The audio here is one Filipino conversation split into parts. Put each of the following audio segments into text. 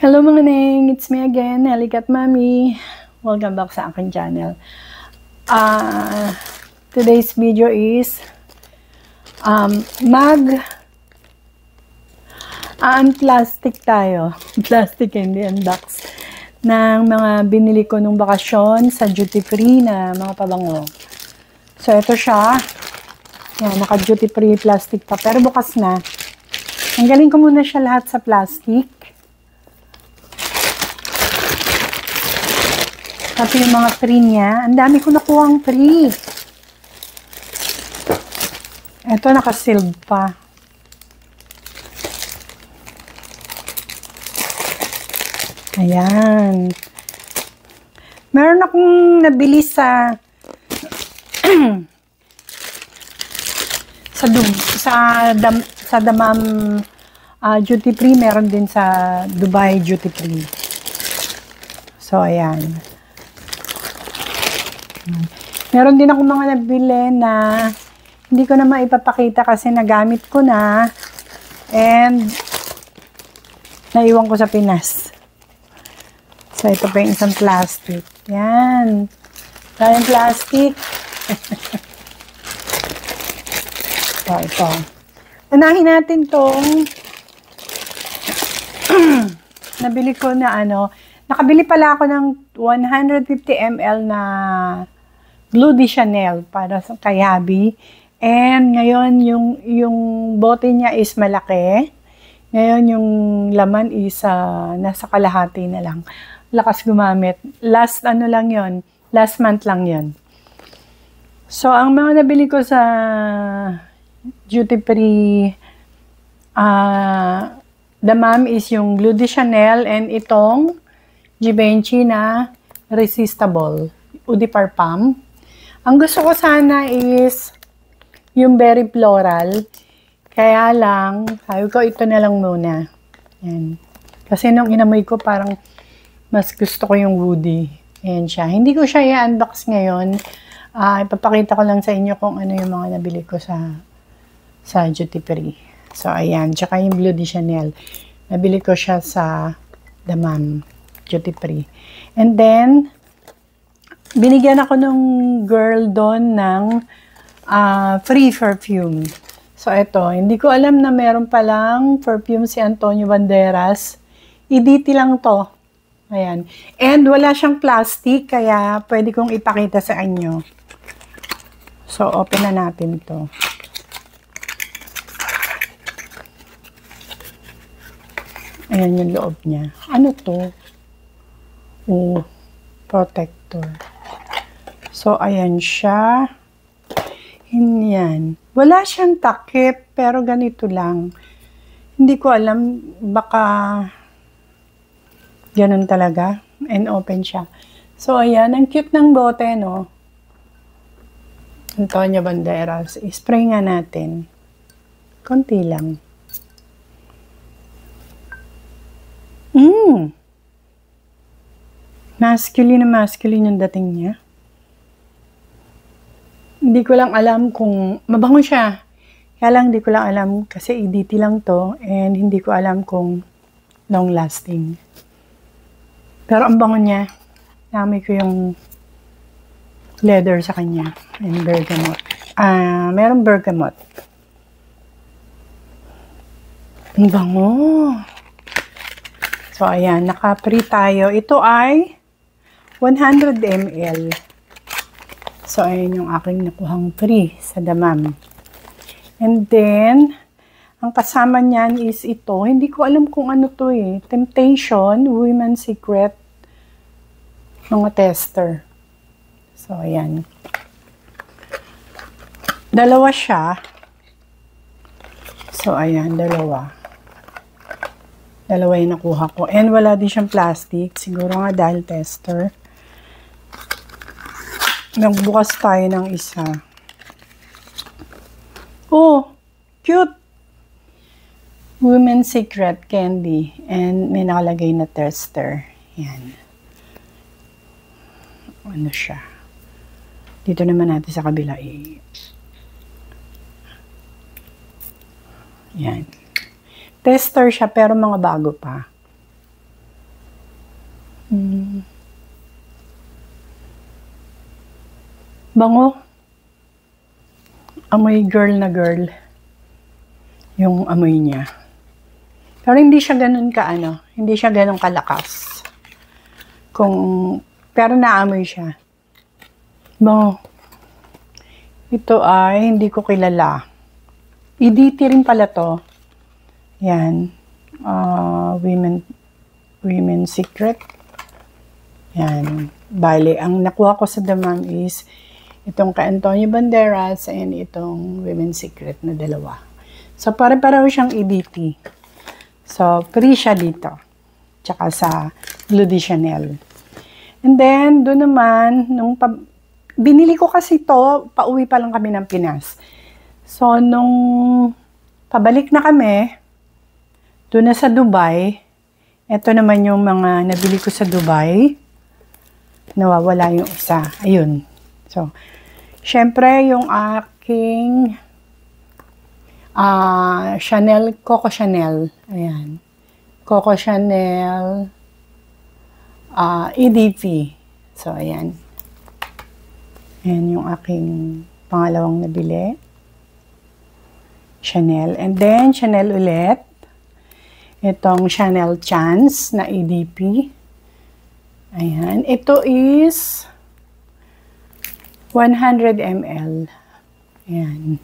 Hello mga neng! It's me again, Nelly Cat Mami. Welcome back sa aking channel. Today's video is mag-unplastic tayo. Plastic hindi, unbox. Ng mga binili ko nung bakasyon sa duty free na mga pabango. So ito siya. Yan, naka-duty free plastic pa. Pero bukas na. Tanggalin ko muna siya lahat sa plastic. Pati yung mga free niya. Ang dami ko nakuhang free. Ito naka-sealed pa. Ayan. Meron akong nabili sa sa Damam duty free. Meron din sa Dubai duty free. So, ayan. Meron din ako mga nabili na hindi ko na maipapakita kasi nagamit ko na and naiwan ko sa Pinas. So, ito pa yung isang plastic. Yan. Daming plastic. So, ito. Unahin natin tong nabili ko na nakabili pala ako ng 150 ml na Blue de Chanel para sa kay hubby. And ngayon, yung bote niya is malaki. Ngayon, yung laman is nasa kalahati na lang. Lakas gumamit. Last lang yon, last month lang yon. So, ang mga nabili ko sa duty free Damam is yung Blue de Chanel and itong Givenchy na resistable. Eau de Parfum. Ang gusto ko sana is yung berry floral. Kaya lang, sabi ko ito na lang muna. Yan. Kasi nung inamoy ko parang mas gusto ko yung woody. Ayan siya. Hindi ko siya i-unbox ngayon. Ipapakita ko lang sa inyo kung ano yung mga nabili ko sa duty free. So, ayan. Tsaka yung Blue de Chanel. Nabili ko siya sa Damam duty free. And then, binigyan ako nung girl doon ng free perfume. So, ito. Hindi ko alam na meron palang perfume si Antonio Banderas. EDT lang to. Ayan. And wala siyang plastic, kaya pwede kong ipakita sa inyo. So, open na natin to. Ayan yung loob niya. Ano to? Oh, protector. So, ayan siya. Yan. Wala siyang takip, pero ganito lang. Hindi ko alam, baka ganun talaga. And open siya. So, ayan. Ang cute ng bote, no? Antonio Banderas. I-spray nga natin. Konti lang. Masculine na masculine yung dating niya. Hindi ko lang alam kung mabango siya. Kaya lang hindi ko lang alam kasi EDT lang to and hindi ko alam kung long lasting. Pero ang bango niya. Namin ko yung leather sa kanya. And bergamot. Merong bergamot. Ang bango. So, ayan. Naka-free tayo. Ito ay 100 ml. So, ayan yung aking nakuhang free sa Damam. And then, ang kasama niyan is ito. Hindi ko alam kung ano to eh. Temptation, Women's Secret, mga tester. So, ayan. Dalawa siya. So, ayan, dalawa. Dalawa yung nakuha ko. And wala din siyang plastic. Siguro nga dahil tester. Nagbukas tayo ng isa. Oh, cute! Women's Secret Candy. And may nakalagay na tester. Yan. Ano siya? Dito naman natin sa kabila eh. Yan. Tester siya pero mga bago pa. Bango. Amoy girl na girl. Yung amoy niya. Pero hindi siya ganun hindi siya ganun kalakas. Pero naamoy siya. Bango. Ito ay hindi ko kilala. EDT rin pala to. Yan. Women Secret. Yan. Bale, ang nakuha ko sa damam is itong kay Antonio Banderas and itong Women Secret na dalawa. So, pare-pareho siyang EDT. So, free siya dito. Tsaka sa Bleu de Chanel. And then, doon naman, binili ko kasi to, pauwi pa lang kami ng Pinas. So, nung pabalik na kami, doon na sa Dubai, ito naman yung mga nabili ko sa Dubai. Nawawala yung isa. Ayun. So, syempre, yung aking Coco Chanel. Ayan. Coco Chanel EDP. So, ayan. Ayan yung aking pangalawang nabili. Chanel. And then, Chanel ulit. Itong Chanel Chance na EDP. Ayan. Ito is 100 ml. Ayan.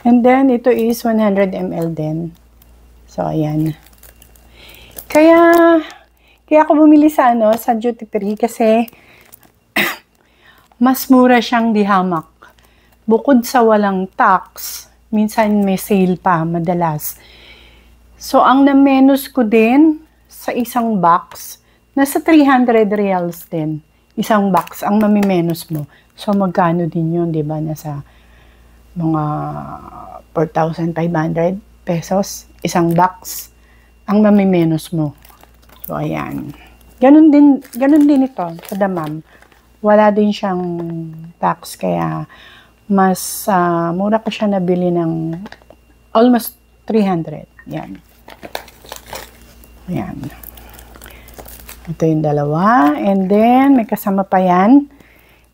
And then, ito is 100 ml din. So, ayan. Kaya ako bumili sa duty free kasi mas mura siyang dihamak. Bukod sa walang tax, minsan may sale pa, madalas. So, ang na-menus ko din sa isang box, nasa 300 reals din. Isang box, ang mamimenus mo. So, magkano din yun, di ba? Nasa mga 4,500 pesos. Isang box, ang mamimenus mo. So, ayan. Ganun din ito sa damam. Wala din siyang tax, kaya mas mura ko siya nabili ng almost 300. Yan. Ayan. Ito yung dalawa. And then, may kasama pa yan.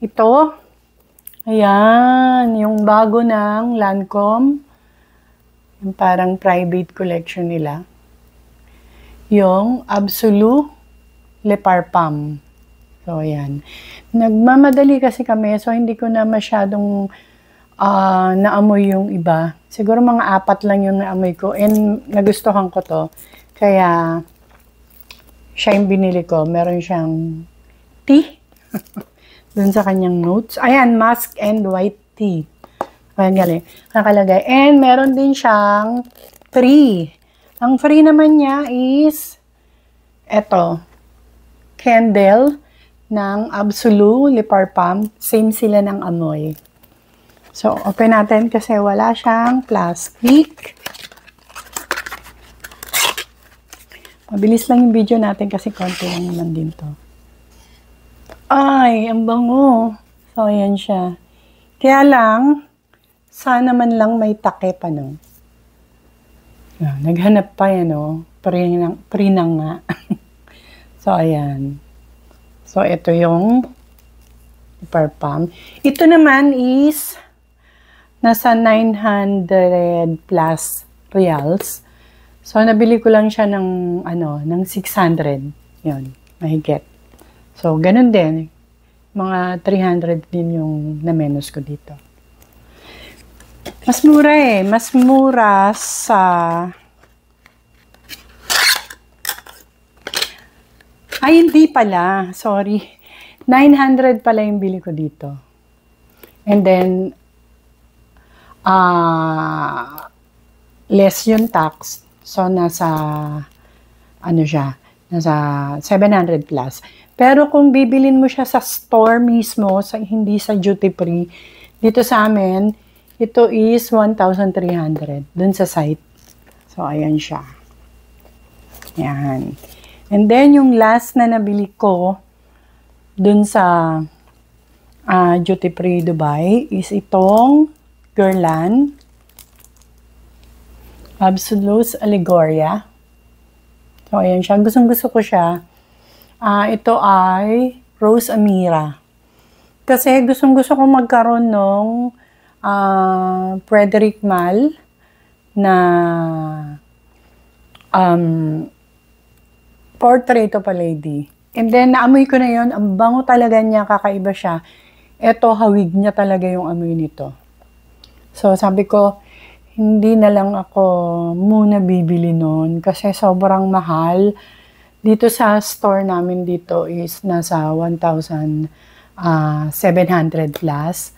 Ito. Ayan. Yung bago ng Lancome. Yung parang private collection nila. Yung Absolu Le Parfum. So, ayan. Nagmamadali kasi kami, so hindi ko na masyadong naamoy yung iba. Siguro mga 4 lang yung naamoy ko. And nagustuhan ko to. Kaya, siya yung binili ko. Meron siyang tea. Dun sa kanyang notes. Ayan, musk and white tea. Ayan, galing. Nakalagay. And meron din siyang free. Ang free naman niya is eto. Candle ng Absolu Le Parfum. Same sila ng amoy. So, open natin kasi wala siyang plastic. Mabilis lang yung video natin kasi konti lang naman din to. Ay, ang bango. So, ayan siya. Kaya lang, sana man lang may takip, naghanap pa yan, Pre na nga. So, ayan. So, ito yung parfum. Ito naman is nasa 900 plus reals. So, nabili ko lang siya ng 600. Yun, mahigit. So, ganun din. Mga 300 din yung na-menus ko dito. Mas mura Mas mura sa... Ay, hindi pala. Sorry. 900 pala yung bili ko dito. And then, less yung tax. So, nasa, nasa 700 plus. Pero kung bibilin mo siya sa store mismo, hindi sa duty free, dito sa amin, ito is 1,300 dun sa site. So, ayan siya. Yan. And then, yung last na nabili ko dun sa duty free Dubai is itong Guerlain Absolute Allegoria. So, ayan siya. Gustong-gusto ko siya. Ito ay Rose Amira. Kasi gustong-gusto kong magkaroon ng Frederic Malle na Portrait of a Lady. And then, naamoy ko na yon. Ang bango talaga niya, kakaiba siya. Ito, hawig niya talaga yung amoy nito. So, sabi ko, hindi na lang ako muna bibili nun kasi sobrang mahal. Dito sa store namin dito is nasa 1,700 plus.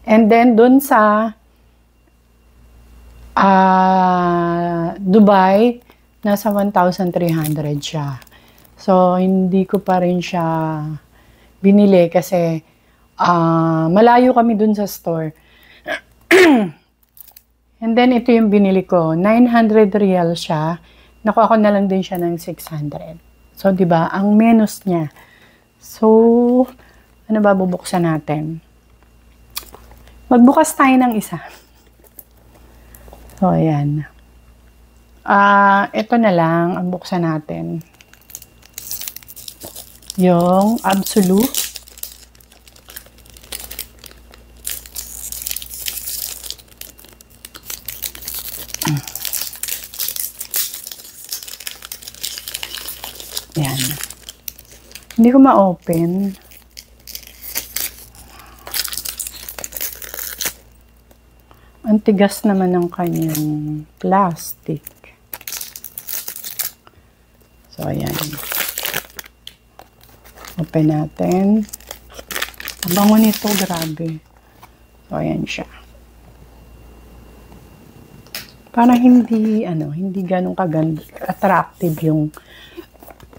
And then, dun sa Dubai, nasa 1,300 siya. So, hindi ko pa rin siya binili kasi malayo kami dun sa store. And then, ito yung binili ko. 900 real siya. Nakuha ko na lang din siya ng 600. So, di ba? Ang menos niya. So, ano ba bubuksan natin? Magbukas tayo ng isa. So, ayan. Ito na lang ang buksan natin. Yung Absolute. Yan. Hindi ko ma-open. Ang tigas naman ng kanyang plastic. So, ayan. Open natin. Ang bango nito, grabe. So, ayan siya. Parang hindi ganun kaganda, attractive yung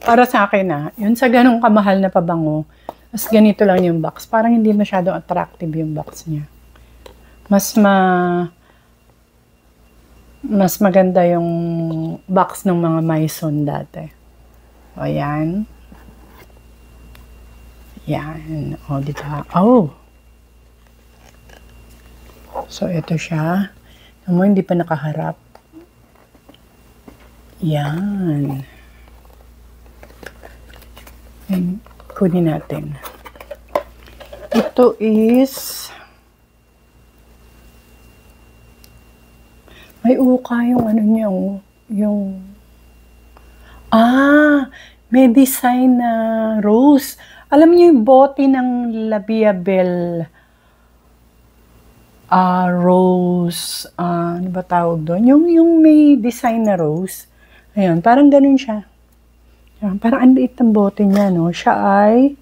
para sa akin yun sa ganong kamahal na pabango, mas ganito lang yung box. Parang hindi masyadong attractive yung box niya. Mas maganda yung box ng mga Maison dati. O, ayan. Yan. O, diba? Oh! So, ito siya. Naman, hindi pa nakaharap. Yan. And kunin natin. Ito is may uka yung ano niya, may design na rose. Alam niyo yung bote ng Labiabel rose, ano ba tawag doon? Yung may design na rose. Ayan, parang ganun siya. Parang ang liit ng bote niya, no? Siya ay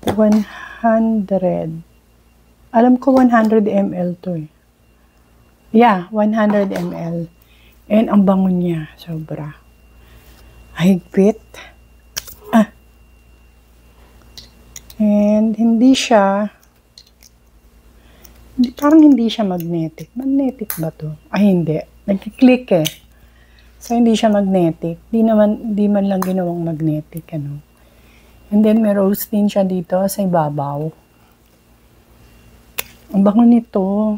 100. Alam ko 100 ml to eh. Yeah, 100 ml. And ang bango niya, sobra. Higpit. And parang hindi siya magnetic. Magnetic ba to? Ay, hindi. Nagkiklik eh. So, hindi siya magnetic. Di man lang ginawang magnetic, ano. And then, may rose din siya dito sa ibabaw. Ang bango nito.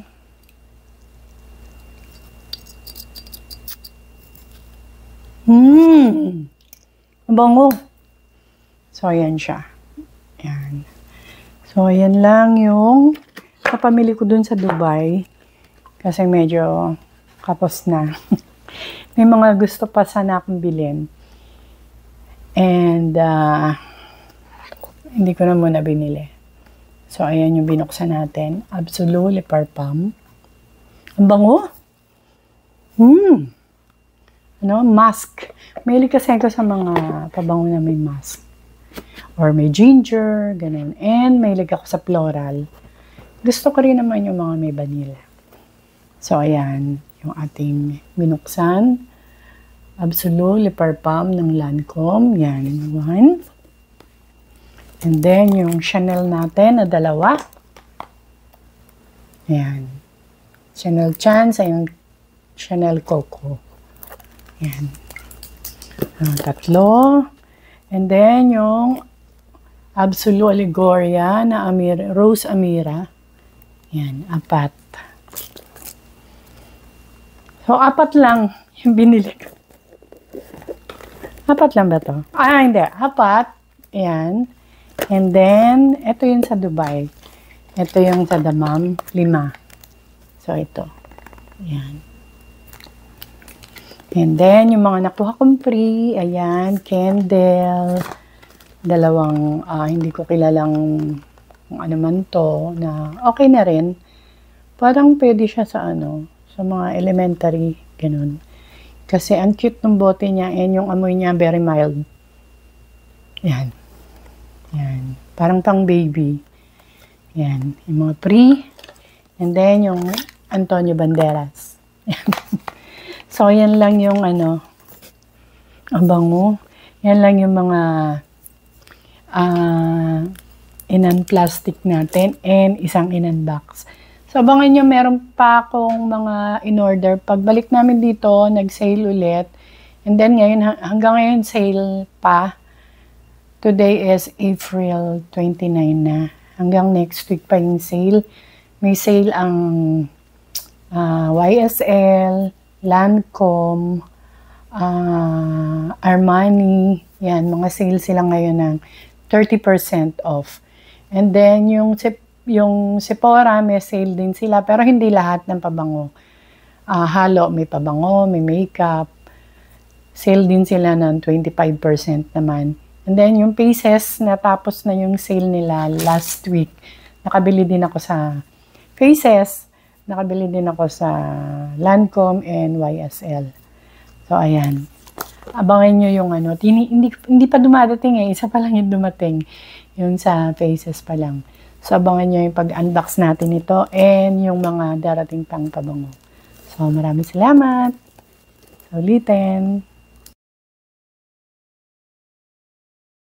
Ang bango. So, ayan siya. Ayan. So, ayan lang yung kapamili ko dun sa Dubai. Kasi medyo kapos na. May mga gusto pa sana akong bilhin. And, hindi ko na muna binili. So, ayan yung binuksan natin. Absolute Le Parfum. Ang bango. Mask. Mahilig kasi ako sa mga pabango na may mask. Or may ginger, ganun. And, mahilig ako sa floral. Gusto ko rin naman yung mga may vanilla. So, ayan. Yung ating binuksan. Absolute Le Parfum ng Lancome. Yan. 1. And then, yung Chanel natin na 2. Ayan. Chanel Chance ay yung Chanel Coco. Ayan. 3. And then, yung Absolute Allegoria na Rose Amira. Ayan. 4. So, 4 lang yung binili ko. 4 lang ba to? Hindi. 4. Ayan. And then, ito yung sa Dubai. Ito yung sa Damam, 5. So, ito. Ayan. And then, yung mga nakuha kong free, ayan, candle, dalawang, hindi ko kilalang kung ano man to, na okay na rin. Parang pwede siya sa sa mga elementary, ganun. Kasi ang cute ng bote niya, and yung amoy niya, very mild. Yan. Yan. Parang pang baby. Yan. Yung mga free. And then, yung Antonio Banderas. So, yan lang yung ang bango. Yan lang yung mga inan plastic natin and isang inan box. So, abangan nyo, meron pa akong mga in-order. Pagbalik namin dito, nag-sale ulit. And then, ngayon, hanggang ngayon, sale pa. Today is April 29 na. Hanggang next week pa yung sale. May sale ang YSL, Lancome, Armani, yan, mga sale sila ngayon ng 30% off. And then, yung Sephora, may sale din sila, pero hindi lahat ng pabango. Halo, may pabango, may makeup. Sale din sila ng 25% naman. And then, yung Faces, natapos na yung sale nila last week. Nakabili din ako sa Faces. Nakabili din ako sa Lancome and YSL. So, ayan. Abangan nyo yung hindi pa dumadating eh. Isa pa lang yung dumating. Yung sa Faces pa lang. So, abangan nyo yung pag-unbox natin ito and yung mga darating pang pabango. So, maraming salamat. Sa ulitin.